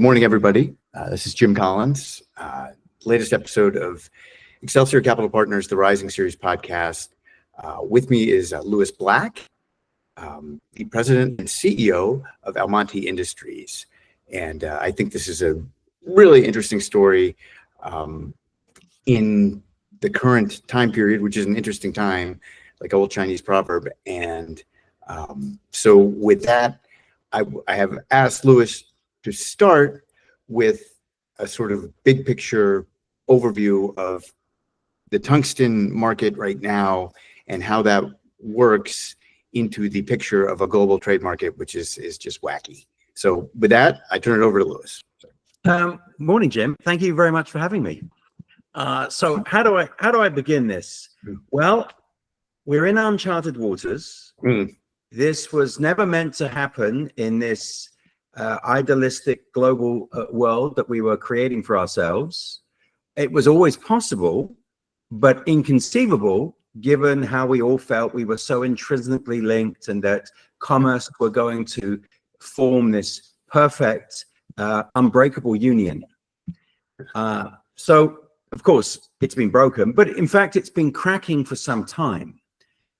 Morning, everybody. This is Jim Collins, latest episode of Excelsior Capital Partners, the Rising Series podcast. With me is Louis Black, the president and CEO of Almonty Industries. And I think this is a really interesting story in the current time period, which is an interesting time, like old Chinese proverb. And so with that, I have asked Louis to start with a sort of big picture overview of the tungsten market right now and how that works into the picture of a global trade market, which is just wacky. So with that, I turn it over to Louis. Morning, Jim. Thank you very much for having me. So how do I begin this? Well, we're in uncharted waters. This was never meant to happen in this idealistic global world that we were creating for ourselves. It was always possible, but inconceivable given how we all felt we were so intrinsically linked and that commerce were going to form this perfect, unbreakable union. So, of course, it's been broken, but in fact, it's been cracking for some time.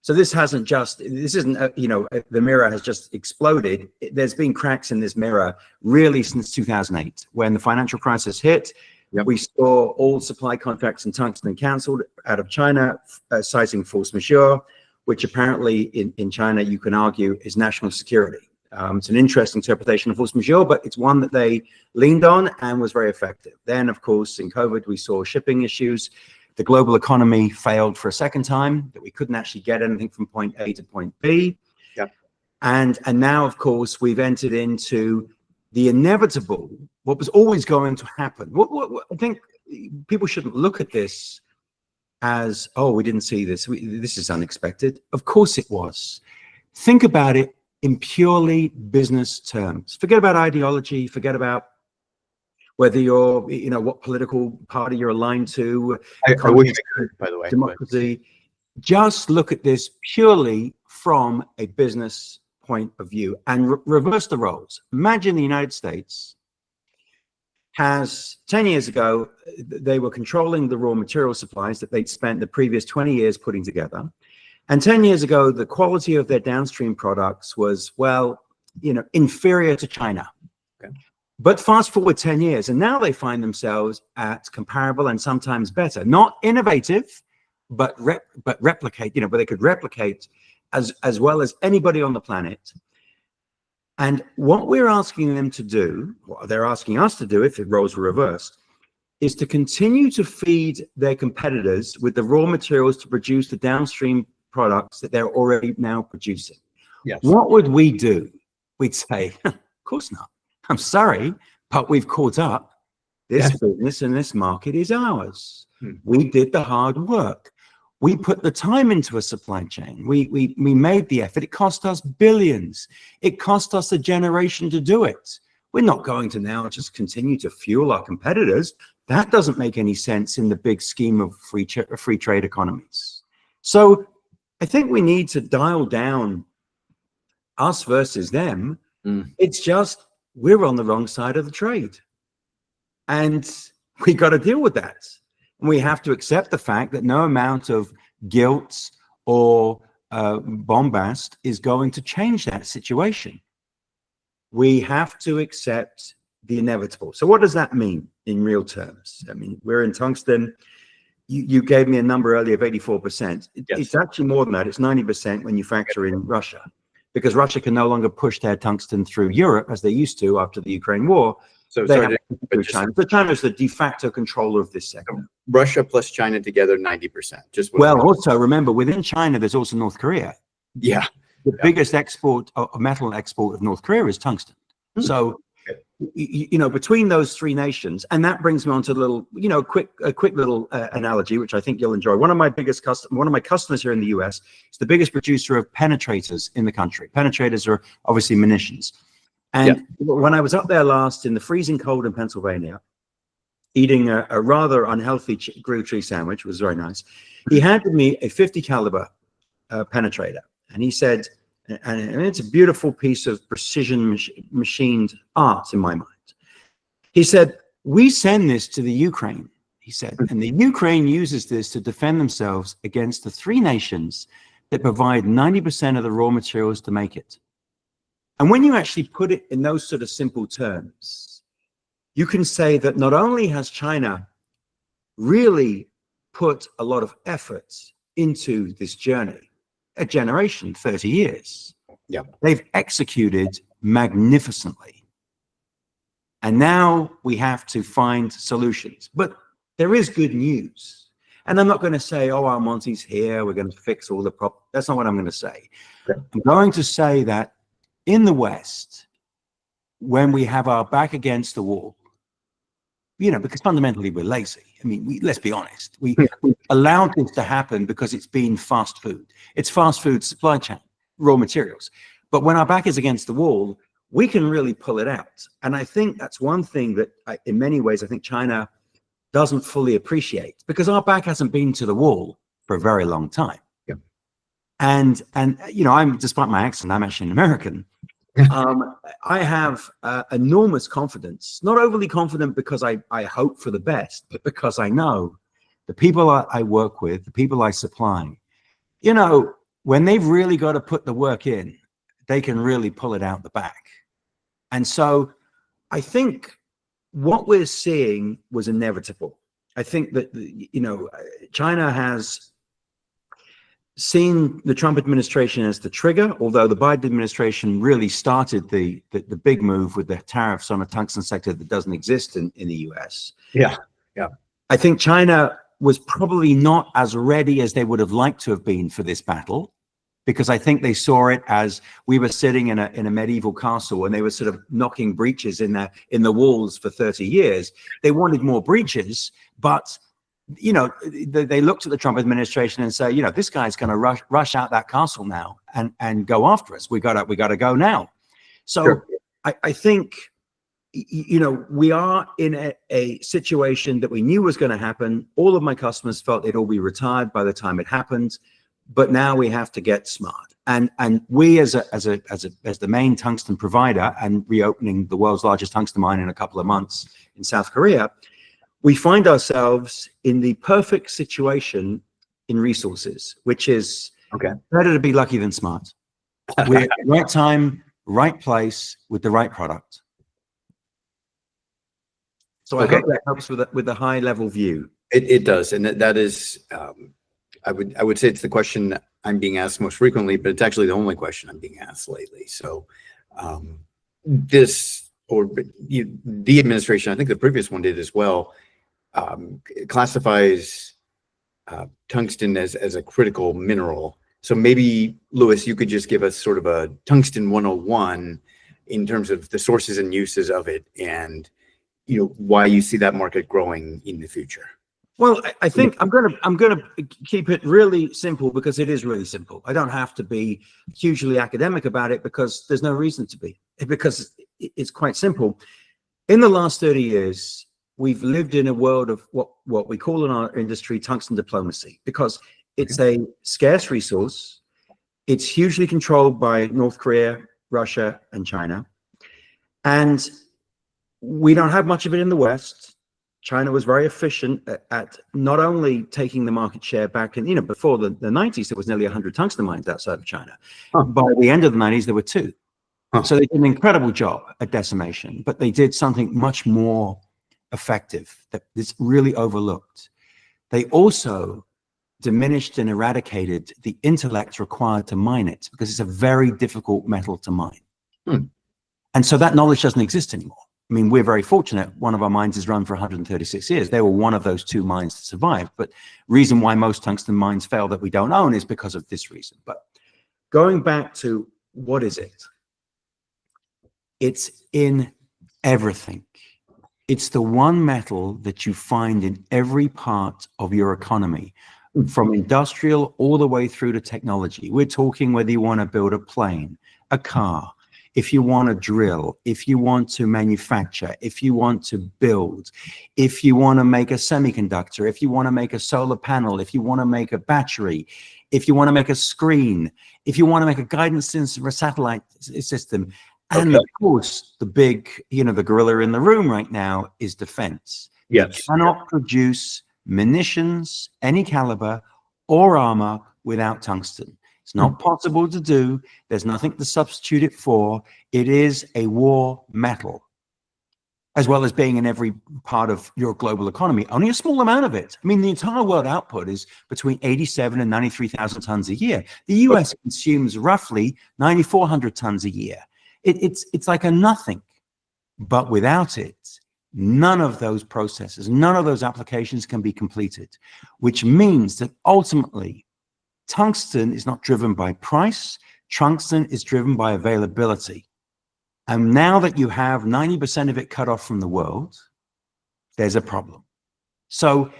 So this isn't, the mirror has just exploded. There's been cracks in this mirror really since 2008, when the financial crisis hit. Yep. We saw all supply contracts in tungsten canceled out of China, citing force majeure, which apparently in China, you can argue is national security. It's an interesting interpretation of force majeure, but it's one that they leaned on and was very effective. Then, of course, in COVID, we saw shipping issues. The global economy failed for a second time, that we couldn't actually get anything from point A to point B. Yep. And now, of course, we've entered into the inevitable, what was always going to happen. What I think people shouldn't look at this as, oh, we didn't see this. This is unexpected. Of course it was. Think about it in purely business terms. Forget about ideology. Forget about whether you're, what political party you're aligned to, I wish I could, by the way, democracy. Just look at this purely from a business point of view and reverse the roles. Imagine the United States has 10 years ago, they were controlling the raw material supplies that they'd spent the previous 20 years putting together. And 10 years ago, the quality of their downstream products was, inferior to China. Okay. But fast forward 10 years, and now they find themselves at comparable and sometimes better, not innovative, but replicate, but they could replicate as well as anybody on the planet. And what we're asking them to do, what they're asking us to do, if the roles were reversed, is to continue to feed their competitors with the raw materials to produce the downstream products that they're already now producing. Yes. What would we do? We'd say, of course not. I'm sorry, but we've caught up. This business and this market is ours. We did the hard work. We put the time into a supply chain. We made the effort. It cost us billions. It cost us a generation to do it. We're not going to now just continue to fuel our competitors. That doesn't make any sense in the big scheme of free trade economies. So I think we need to dial down us versus them. It's just, we're on the wrong side of the trade. And we got to deal with that. And we have to accept the fact that no amount of guilt or bombast is going to change that situation. We have to accept the inevitable. So what does that mean in real terms? I mean, we're in tungsten. You gave me a number earlier of 84%. It's actually more than that. It's 90% when you factor in Russia, because Russia can no longer push their tungsten through Europe as they used to after the Ukraine war. So China. So China is the de facto controller of this sector. Russia plus China together, 90%. Also remember, within China, there's also North Korea. Yeah. The biggest metal export of North Korea is tungsten. So, between those three nations, and that brings me on to a quick little analogy, which I think you'll enjoy. One of my customers here in the US is the biggest producer of penetrators in the country. Penetrators are obviously munitions. And when I was up there last in the freezing cold in Pennsylvania, eating a rather unhealthy grilled cheese sandwich, was very nice, he handed me a 50 caliber penetrator. And he said, and it's a beautiful piece of precision machined art in my mind. He said, we send this to the Ukraine, he said, and the Ukraine uses this to defend themselves against the 3 nations that provide 90% of the raw materials to make it. And when you actually put it in those sort of simple terms, you can say that not only has China really put a lot of effort into this journey, a generation, 30 years. Yeah. They've executed magnificently. And now we have to find solutions. But there is good news. And I'm not going to say, oh, Almonty's here, we're going to fix all the problems. That's not what I'm going to say. Okay. I'm going to say that in the West, when we have our back against the wall, you know, because fundamentally we're lazy. I mean, let's be honest. We allowed this to happen because it's been fast food. It's fast food supply chain, raw materials. But when our back is against the wall, we can really pull it out. And I think that's one thing that in many ways, I think China doesn't fully appreciate, because our back hasn't been to the wall for a very long time. Yeah. And you know, despite my accent, I'm actually an American. I have enormous confidence, not overly confident because I hope for the best, but because I know the people I work with, the people I supply, you know, when they've really got to put the work in, they can really pull it out the back. And so I think what we're seeing was inevitable. I think that, you know, China has seen the Trump administration as the trigger, although the Biden administration really started the big move with the tariffs on the tungsten sector that doesn't exist in the US. Yeah, yeah. I think China was probably not as ready as they would have liked to have been for this battle, because I think they saw it as we were sitting in a medieval castle and they were sort of knocking breaches in the walls for 30 years. They wanted more breaches, but you know, they looked at the Trump administration and say, you know, this guy's going to rush out that castle now and go after us. We got to go now. So sure. I think, you know, we are in a situation that we knew was going to happen. All of my customers felt they'd all be retired by the time it happened, but now we have to get smart. And we as the main tungsten provider and reopening the world's largest tungsten mine in a couple of months in South Korea, we find ourselves in the perfect situation in resources, which is better to be lucky than smart. We're at the right time, right place, with the right product. So I hope that helps with a high level view. It does, and that is, I would say it's the question I'm being asked most frequently, but it's actually the only question I'm being asked lately. So the administration, I think the previous one did as well, classifies tungsten as a critical mineral. So maybe, Louis, you could just give us sort of a tungsten 101 in terms of the sources and uses of it, and you know why you see that market growing in the future. Well, I think I'm gonna keep it really simple, because it is really simple. I don't have to be hugely academic about it, because there's no reason to be, because it's quite simple. In the last 30 years, we've lived in a world of what we call in our industry tungsten diplomacy, because it's a scarce resource. It's hugely controlled by North Korea, Russia, and China. And we don't have much of it in the West. China was very efficient at not only taking the market share back in, you know, before the 90s, there was nearly 100 tungsten mines outside of China. By the end of the 90s, there were 2. So they did an incredible job at decimation, but they did something much more effective that is really overlooked. They also diminished and eradicated the intellect required to mine it, because it's a very difficult metal to mine. And so that knowledge doesn't exist anymore. I mean, we're very fortunate. One of our mines is run for 136 years. They were one of those 2 mines that survived. But reason why most tungsten mines fail that we don't own is because of this reason. But going back to what is it? It's in everything. It's the one metal that you find in every part of your economy, from industrial all the way through to technology. We're talking whether you want to build a plane, a car, if you want to drill, if you want to manufacture, if you want to build, if you want to make a semiconductor, if you want to make a solar panel, if you want to make a battery, if you want to make a screen, if you want to make a guidance system for a satellite system, And of course, the big, the gorilla in the room right now is defense. Yes. You cannot produce munitions, any caliber or armor without tungsten. It's not possible to do. There's nothing to substitute it for. It is a war metal, as well as being in every part of your global economy. Only a small amount of it. I mean, the entire world output is between 87 and 93,000 tons a year. The US consumes roughly 9,400 tons a year. It's like a nothing. But without it, none of those processes, none of those applications can be completed, which means that ultimately, tungsten is not driven by price. Tungsten is driven by availability. And now that you have 90% of it cut off from the world, there's a problem. So,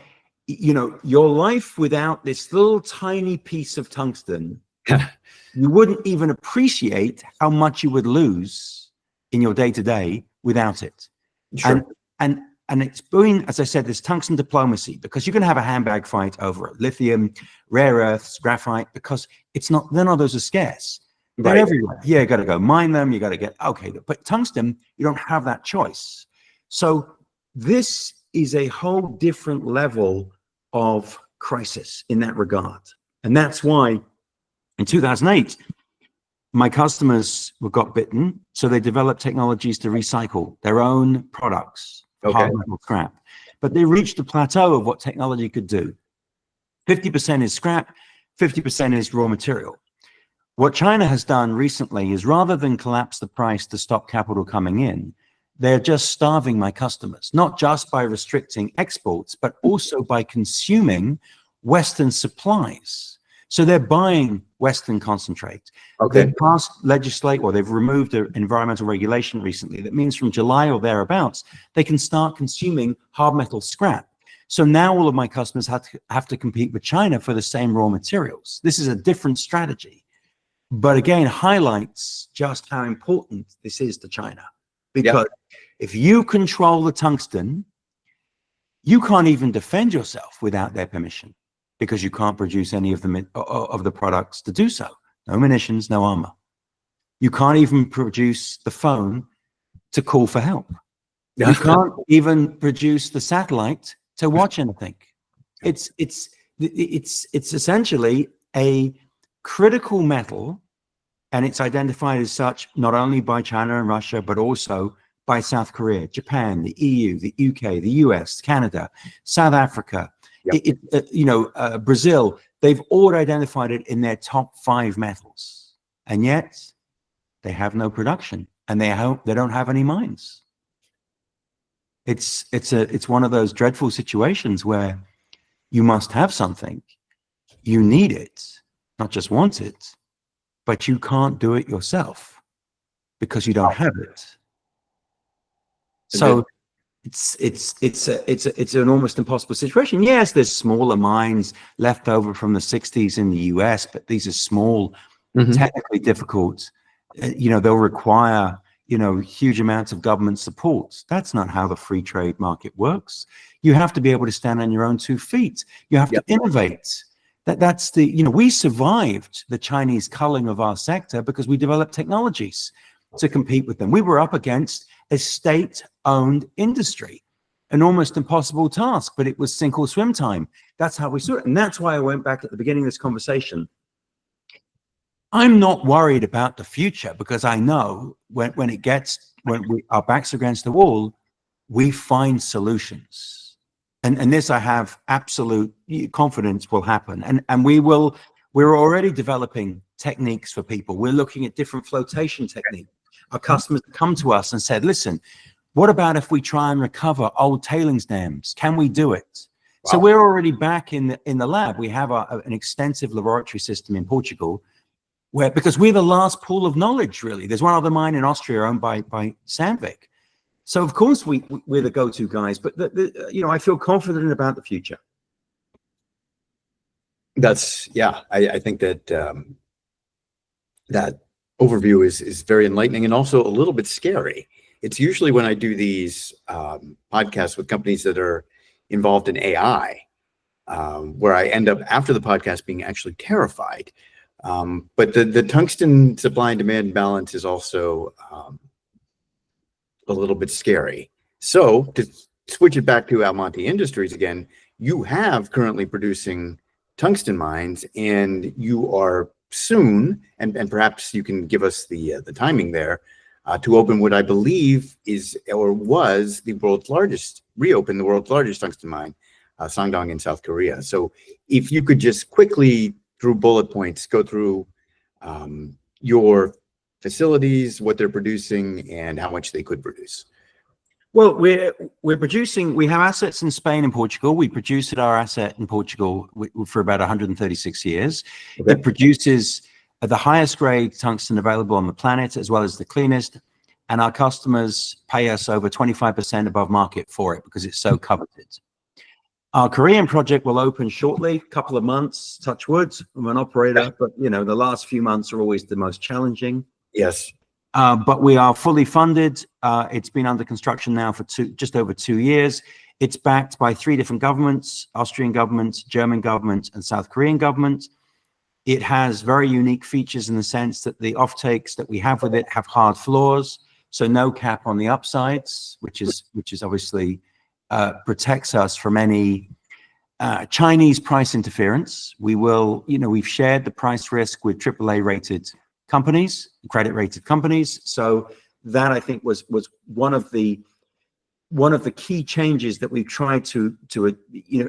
your life without this little tiny piece of tungsten, you wouldn't even appreciate how much you would lose in your day-to-day without it. Sure. And it's been, as I said, this tungsten diplomacy, because you can have a handbag fight over lithium, rare earths, graphite, because none of those are scarce. They're everywhere. Yeah, you got to go mine them. You got to get, but tungsten, you don't have that choice. So this is a whole different level of crisis in that regard. And that's why in 2008, my customers got bitten. So they developed technologies to recycle their own products, hard metal scrap. But they reached a plateau of what technology could do. 50% is scrap, 50% is raw material. What China has done recently is, rather than collapse the price to stop capital coming in, they're just starving my customers, not just by restricting exports, but also by consuming Western supplies. So they're buying Western concentrate. They've passed they've removed an environmental regulation recently that means from July or thereabouts, they can start consuming hard metal scrap. So now all of my customers have to compete with China for the same raw materials. This is a different strategy. But again, highlights just how important this is to China. Because if you control the tungsten, you can't even defend yourself without their permission, because you can't produce any of the products to do so. No munitions, no armor. You can't even produce the phone to call for help. You can't even produce the satellite to watch anything. It's essentially a critical metal, and it's identified as such not only by China and Russia, but also by South Korea, Japan, the EU, the UK, the US, Canada, South Africa, Brazil. They've all identified it in their top 5 metals, and yet they have no production, and they don't have any mines. It's one of those dreadful situations where you must have something, you need it, not just want it, but you can't do it yourself because you don't have it. So it's an almost impossible situation. Yes, there's smaller mines left over from the 60s in the US, but these are small, technically difficult. They'll require huge amounts of government support. That's not how the free trade market works. You have to be able to stand on your own 2 feet. You have to innovate. That's we survived the Chinese culling of our sector because we developed technologies to compete with them. We were up against a state-owned industry, an almost impossible task, but it was sink or swim time. That's how we saw it. And that's why I went back at the beginning of this conversation. I'm not worried about the future, because I know when our backs are against the wall, we find solutions. And this I have absolute confidence will happen. And we're already developing techniques for people. We're looking at different flotation techniques. Our customers come to us and said, listen, what about if we try and recover old tailings dams? Can we do it? Wow. So we're already back in the lab. We have an extensive laboratory system in Portugal, because we're the last pool of knowledge, really. There's one other mine in Austria owned by Sandvik. So of course we're the go-to guys, but I feel confident about the future. I think that that overview is very enlightening and also a little bit scary. It's usually when I do these podcasts with companies that are involved in AI, where I end up after the podcast being actually terrified. But the tungsten supply and demand balance is also a little bit scary. So to switch it back to Almonty Industries again, you have currently producing tungsten mines, and you are soon, and perhaps you can give us the timing there, to open what I believe is or was the world's largest, reopen the world's largest tungsten mine, Sangdong in South Korea. So if you could just quickly, through bullet points, go through your facilities, what they're producing, and how much they could produce. Well, we're producing. We have assets in Spain and Portugal. We produce at our asset in Portugal for about 136 years. Okay. It produces the highest grade tungsten available on the planet, as well as the cleanest. And our customers pay us over 25% above market for it because it's so coveted. Our Korean project will open shortly, couple of months, touch wood. I'm an operator, but you know, the last few months are always the most challenging. Yes. But we are fully funded. It's been under construction now for just over 2 years. It's backed by 3 different governments: Austrian government, German government, and South Korean government. It has very unique features in the sense that the offtakes that we have with it have hard floors, so no cap on the upsides, which is obviously protects us from any Chinese price interference. We will, you know, we've shared the price risk with AAA rated companies, credit rated companies. So that, I think, was one of the key changes that we've tried to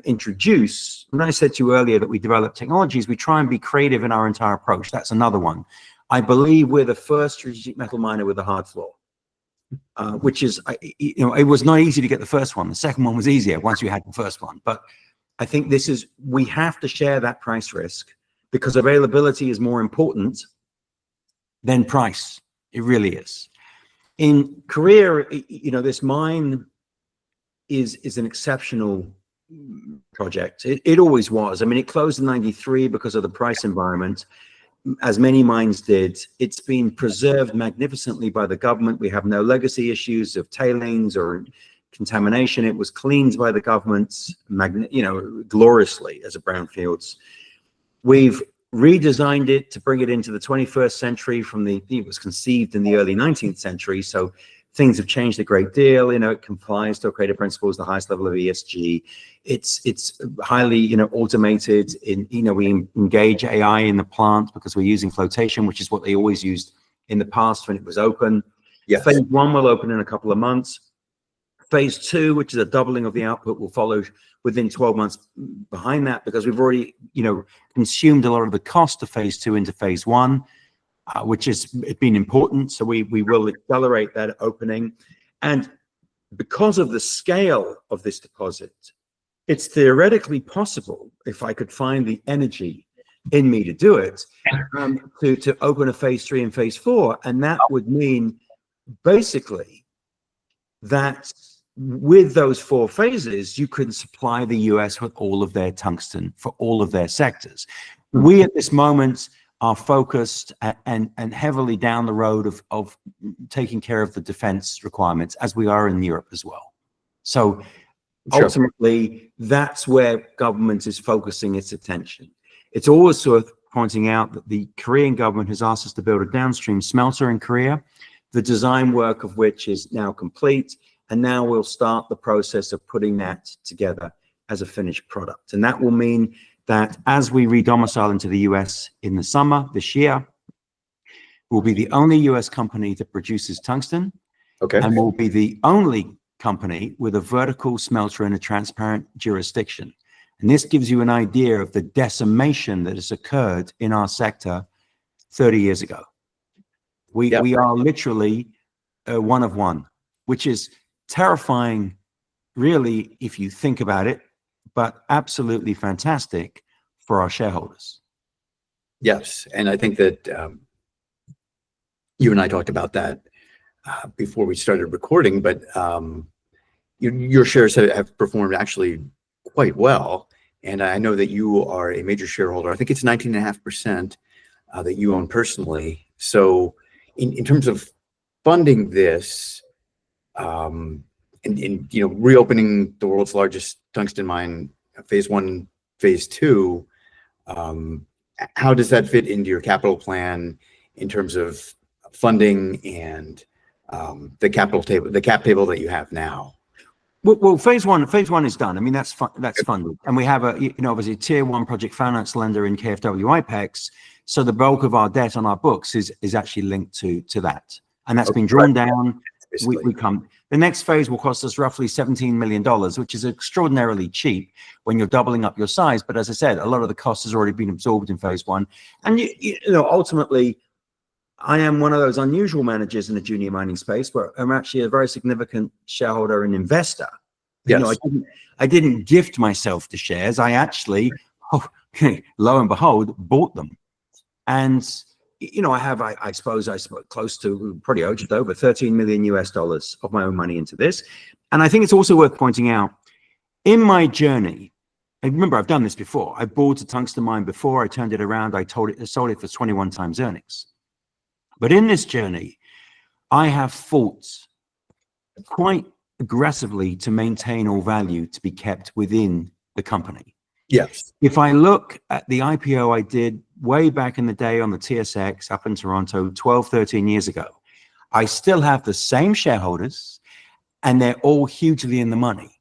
introduce. When I said to you earlier that we develop technologies, we try and be creative in our entire approach. That's another one. I believe we're the first strategic metal miner with a hard floor, which is, it was not easy to get the first one. The second one was easier once you had the first one. But I think we have to share that price risk because availability is more important than price. It really is. In Korea, this mine is an exceptional project. It always was. I mean, it closed in '93 because of the price environment, as many mines did. It's been preserved magnificently by the government. We have no legacy issues of tailings or contamination. It was cleaned by the governments, gloriously as a brownfields. We've redesigned it to bring it into the 21st century it was conceived in the early 19th century. So things have changed a great deal. It complies to creative principles, the highest level of ESG. It's highly, automated. We engage AI in the plant because we're using flotation, which is what they always used in the past when it was open. Yes. Phase 1 will open in a couple of months. Phase 2, which is a doubling of the output, will follow within 12 months behind that, because we've already, consumed a lot of the cost of phase 2 into phase 1, which has been important. So we will accelerate that opening. And because of the scale of this deposit, it's theoretically possible, if I could find the energy in me to do it, to open a phase 3 and phase 4. And that would mean basically that with those 4 phases, you could supply the US with all of their tungsten for all of their sectors. We at this moment are focused and heavily down the road of taking care of the defense requirements, as we are in Europe as well. So ultimately, that's where government is focusing its attention. It's also worth pointing out that the Korean government has asked us to build a downstream smelter in Korea, the design work of which is now complete. And now we'll start the process of putting that together as a finished product. And that will mean that as we re-domicile into the US in the summer this year, we'll be the only US company that produces tungsten. Okay. And we'll be the only company with a vertical smelter in a transparent jurisdiction. And this gives you an idea of the decimation that has occurred in our sector 30 years ago. We are literally one of one, which is terrifying, really, if you think about it, but absolutely fantastic for our shareholders. Yes, and I think that you and I talked about that before we started recording, but your shares have performed actually quite well, and I know that you are a major shareholder. I think it's 19.5% that you own personally. So in terms of funding this, and reopening the world's largest tungsten mine, phase 1, phase 2, how does that fit into your capital plan in terms of funding and the cap table that you have now? Well, phase one is done. I mean, that's funded, and we have obviously a tier one project finance lender in KfW IPEX. So the bulk of our debt on our books is actually linked to that, and that's been drawn down. We come. The next phase will cost us roughly $17 million, which is extraordinarily cheap when you're doubling up your size. But as I said, a lot of the cost has already been absorbed in phase one, and ultimately, I am one of those unusual managers in the junior mining space where I'm actually a very significant shareholder and investor. Yes. I didn't gift myself to shares. I actually, lo and behold, bought them. And, I suppose close to probably just over $13 million of my own money into this. And I think it's also worth pointing out in my journey, and remember, I've done this before. I bought a tungsten mine before. I turned it around. I sold it for 21 times earnings. But in this journey, I have fought quite aggressively to maintain all value to be kept within the company. Yes. If I look at the IPO I did way back in the day on the TSX up in Toronto 12, 13 years ago, I still have the same shareholders and they're all hugely in the money.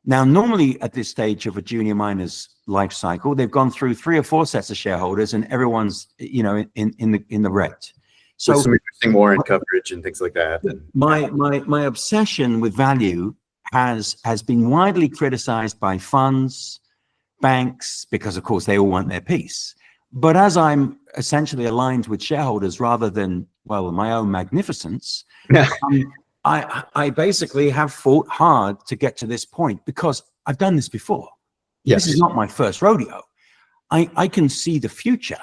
Now, normally at this stage of a junior miner's life cycle, they've gone through 3 or 4 sets of shareholders and everyone's, in the red. So with some interesting warrant coverage and things like that. And my obsession with value has been widely criticized by funds, banks, because of course they all want their piece. But as I'm essentially aligned with shareholders rather than, my own magnificence, I basically have fought hard to get to this point because I've done this before. Yes. This is not my first rodeo. I can see the future.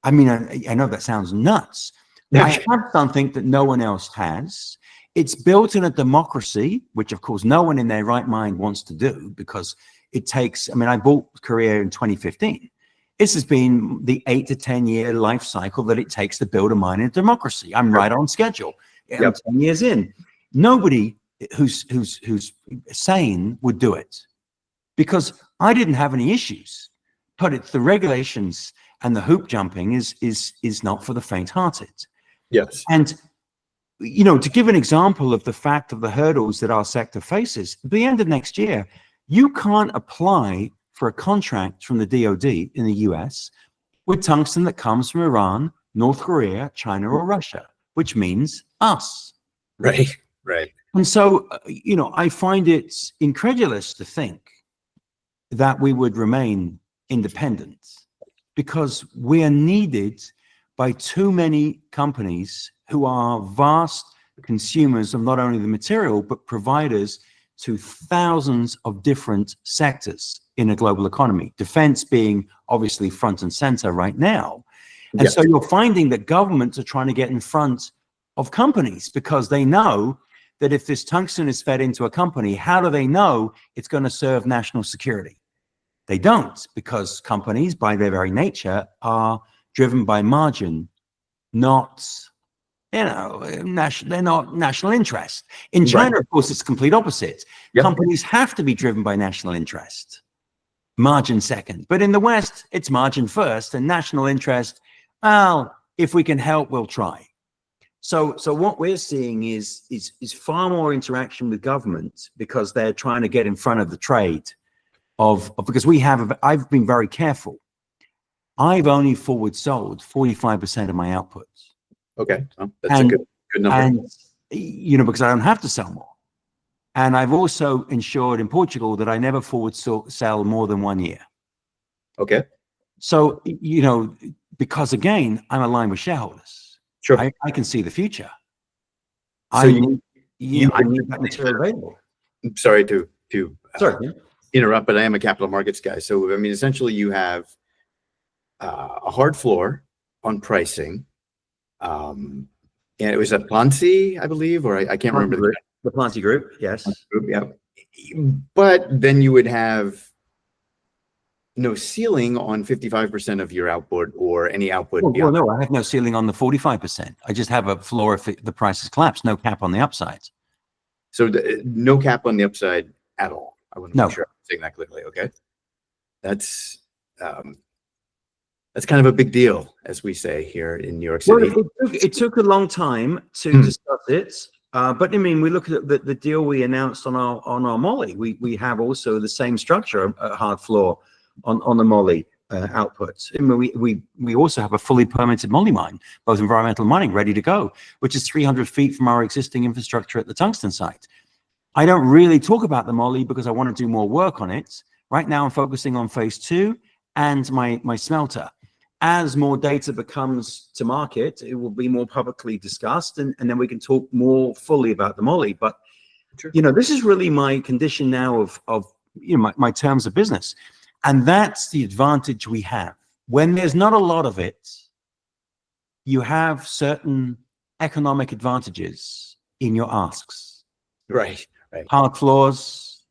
I mean, I know that sounds nuts. I have something that no one else has. It's built in a democracy, which of course no one in their right mind wants to do because it takes, I bought Korea in 2015. This has been the 8 to 10 year life cycle that it takes to build a mine in a democracy. I'm right on schedule. I'm 10 years in. Nobody who's sane would do it because I didn't have any issues, but it's the regulations and the hoop jumping is not for the faint-hearted. Yes. And, to give an example of the fact of the hurdles that our sector faces, at the end of next year, you can't apply for a contract from the DOD in the US with tungsten that comes from Iran, North Korea, China, or Russia, which means us. Right. And so, I find it incredulous to think that we would remain independent because we are needed by too many companies who are vast consumers of not only the material, but providers to thousands of different sectors in a global economy, defense being obviously front and center right now. And so you're finding that governments are trying to get in front of companies because they know that if this tungsten is fed into a company, how do they know it's going to serve national security? They don't, because companies by their very nature are driven by margin, not, they're not national interest. In China, of course, it's the complete opposite. Companies have to be driven by national interest, margin second. But in the West, it's margin first and national interest. Well, if we can help, we'll try. So what we're seeing is far more interaction with government because they're trying to get in front of the trade because I've been very careful. I've only forward sold 45% of my outputs. Okay, well, that's a good number. And, because I don't have to sell more. And I've also ensured in Portugal that I never forward sell more than 1 year. Okay. So, because again, I'm aligned with shareholders. Sure. I can see the future. So I need that material available. I'm sorry to Sorry. Interrupt, but I am a capital markets guy. So, essentially you have a hard floor on pricing. And it was at Plancy, I believe, or I can't remember. The Plancy Group, yes. Yeah. But then you would have no ceiling on 55% of your output or any output. Well, no, I have no ceiling on the 45%. I just have a floor if the prices collapse, no cap on the upsides. So no cap on the upside at all. I want to make sure I'm saying that clearly. Okay. That's kind of a big deal, as we say here in New York City. Well, it took a long time to discuss it. But I mean, we look at the deal we announced on our moly. We have also the same structure, a hard floor on the moly outputs. I mean, we also have a fully permitted moly mine, both environmental mining, ready to go, which is 300 feet from our existing infrastructure at the tungsten site. I don't really talk about the moly because I want to do more work on it. Right now, I'm focusing on phase 2 and my smelter. As more data becomes to market, it will be more publicly discussed, and then we can talk more fully about the moly. But Sure. this is really my condition now of my terms of business, and that's the advantage we have. When there's not a lot of it, you have certain economic advantages in your asks. Right. Hard floors,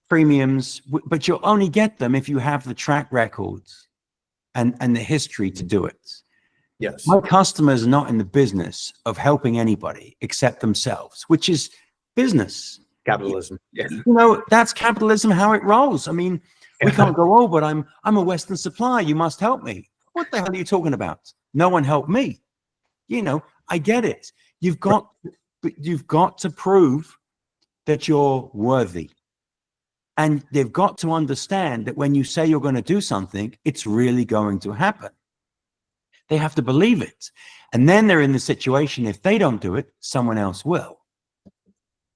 premiums, but you'll only get them if you have the track records and the history to do it. Yes. My customers are not in the business of helping anybody except themselves, which is business. Capitalism. Yeah. That's capitalism, how it rolls. I mean, we can't go, oh, but I'm a Western supplier, you must help me. What the hell are you talking about? No one helped me. I get it. You've got to prove that you're worthy. And they've got to understand that when you say you're going to do something, it's really going to happen. They have to believe it. And then they're in the situation, if they don't do it, someone else will.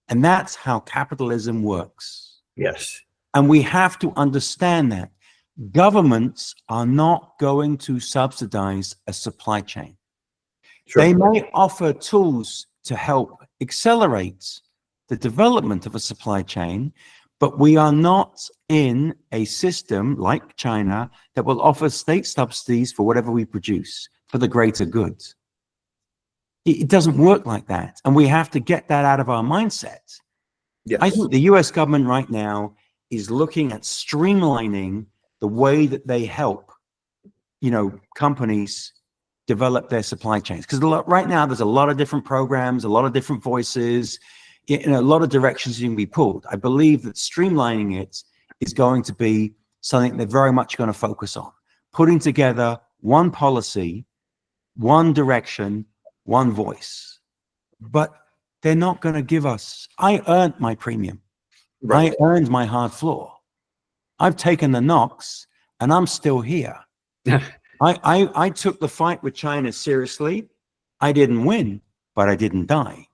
And that's how capitalism works. Yes. And we have to understand that governments are not going to subsidize a supply chain. Sure. They may offer tools to help accelerate the development of a supply chain, but we are not in a system like China that will offer state subsidies for whatever we produce for the greater good. It doesn't work like that. And we have to get that out of our mindset. Yes. I think the US government right now is looking at streamlining the way that they help, companies develop their supply chains. Because right now there's a lot of different programs, a lot of different voices, a lot of directions you can be pulled. I believe that streamlining it is going to be something they're very much going to focus on. Putting together one policy, one direction, one voice. But they're not going to give us, I earned my premium. Right. I earned my hard floor. I've taken the knocks and I'm still here. I took the fight with China seriously. I didn't win, but I didn't die.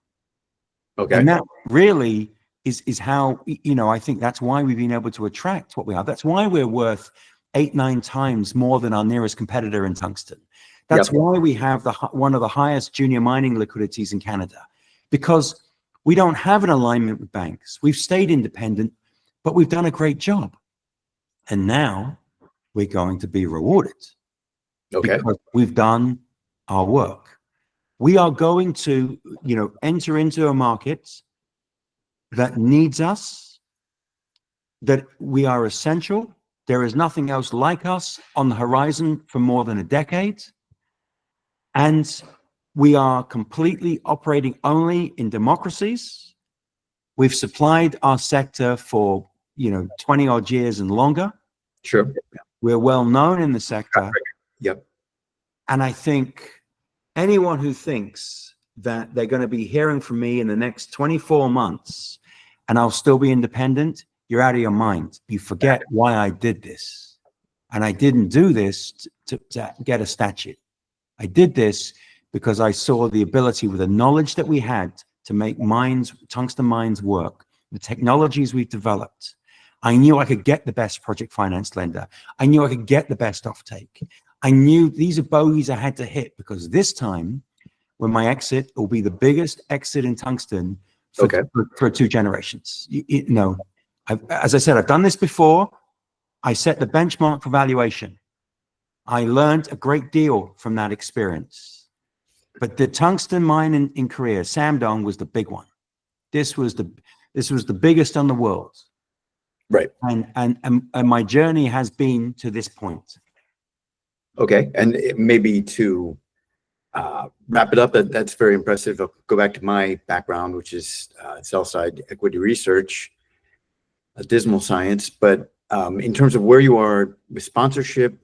Okay. And that really is how, I think that's why we've been able to attract what we are. That's why we're worth 8-9 times more than our nearest competitor in tungsten. That's why we have one of the highest junior mining liquidities in Canada, because we don't have an alignment with banks. We've stayed independent, but we've done a great job. And now we're going to be rewarded. Okay. Because we've done our work. We are going to, enter into a market that needs us, that we are essential. There is nothing else like us on the horizon for more than a decade. And we are completely operating only in democracies. We've supplied our sector for, 20 odd years and longer. Sure. We're well known in the sector. Yep. And I think anyone who thinks that they're going to be hearing from me in the next 24 months and I'll still be independent, you're out of your mind. You forget why I did this. And I didn't do this to get a statue. I did this because I saw the ability with the knowledge that we had to make tungsten mines work, the technologies we've developed. I knew I could get the best project finance lender. I knew I could get the best offtake. I knew these are bogeys I had to hit, because this time, when my exit will be the biggest exit in tungsten for 2 generations. As I said, I've done this before. I set the benchmark for valuation. I learned a great deal from that experience. But the tungsten mine in Korea, Sangdong, was the big one. This was the biggest in the world. Right. And my journey has been to this point. Okay. And maybe to wrap it up, that's very impressive. I'll go back to my background, which is sell-side equity research, a dismal science. But in terms of where you are with sponsorship,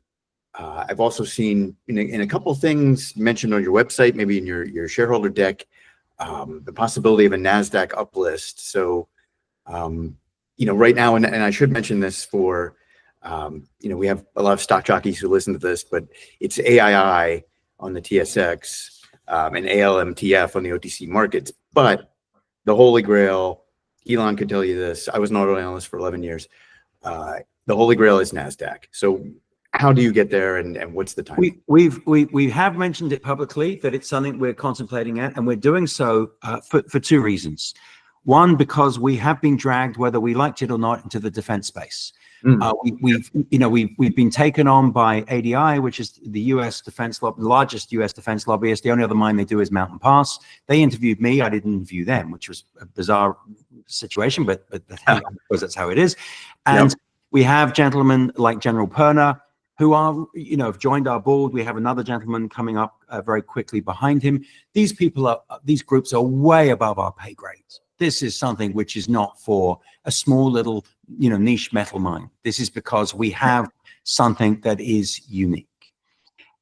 I've also seen in a couple of things mentioned on your website, maybe in your shareholder deck, the possibility of a NASDAQ uplist. So, right now, and I should mention this for, we have a lot of stock jockeys who listen to this, but it's AII on the TSX and ALMTF on the OTC markets. But the Holy Grail, Elon could tell you this. I was an auto analyst for 11 years. The Holy Grail is NASDAQ. So how do you get there, and what's the time? We have mentioned it publicly that it's something we're contemplating at, and we're doing so for two reasons. One, because we have been dragged, whether we liked it or not, into the defense space. We've been taken on by ADI, which is the U.S. defense lobby, the largest U.S. defense lobbyist. The only other mine they do is Mountain Pass. They interviewed me. I didn't interview them, which was a bizarre situation, but I suppose that's how it is. And we have gentlemen like General Perna, who are, have joined our board. We have another gentleman coming up very quickly behind him. These groups are way above our pay grades. This is something which is not for a small little, niche metal mine. This is because we have something that is unique.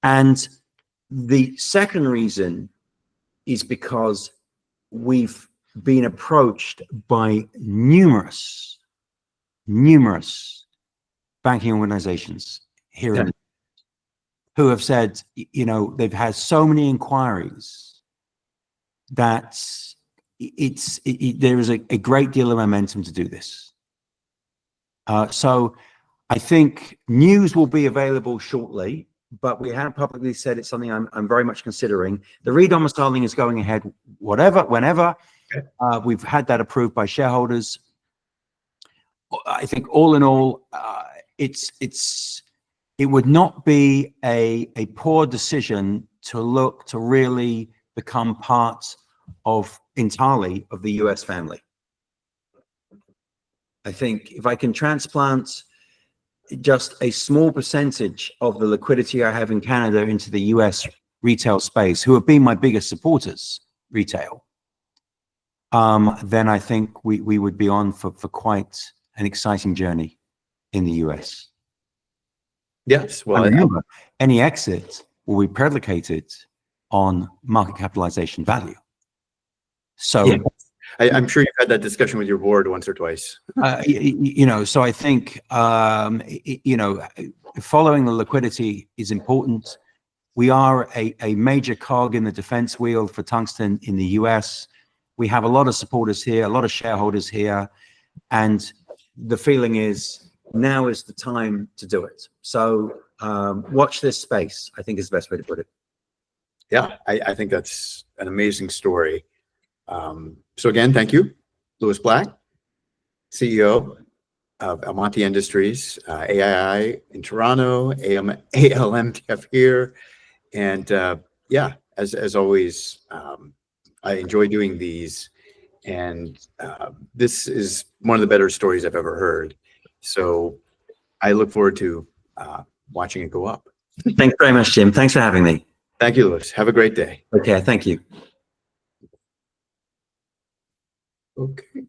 And the second reason is because we've been approached by numerous banking organizations here who have said, they've had so many inquiries that there is a great deal of momentum to do this. So I think news will be available shortly, but we have publicly said it's something I'm very much considering. The re-domiciling is going ahead, whenever. We've had that approved by shareholders. I think all in all, it would not be a poor decision to look to really become part entirely of the US family. I think if I can transplant just a small percentage of the liquidity I have in Canada into the US retail space, who have been my biggest supporters, retail, then I think we would be on for quite an exciting journey in the US. Yes, well, and remember, any exit will be predicated on market capitalization value. So I'm sure you've had that discussion with your board once or twice. So I think, following the liquidity is important. We are a major cog in the defense wheel for tungsten in the US. We have a lot of supporters here, a lot of shareholders here, and the feeling is now is the time to do it. So watch this space, I think is the best way to put it. Yeah, I think that's an amazing story. So again, thank you, Louis Black, CEO of Almonty Industries, AII in Toronto, ALMTF here. And as always, I enjoy doing these. And this is one of the better stories I've ever heard. So I look forward to watching it go up. Thanks very much, Jim. Thanks for having me. Thank you, Louis. Have a great day. Okay, thank you. Okay.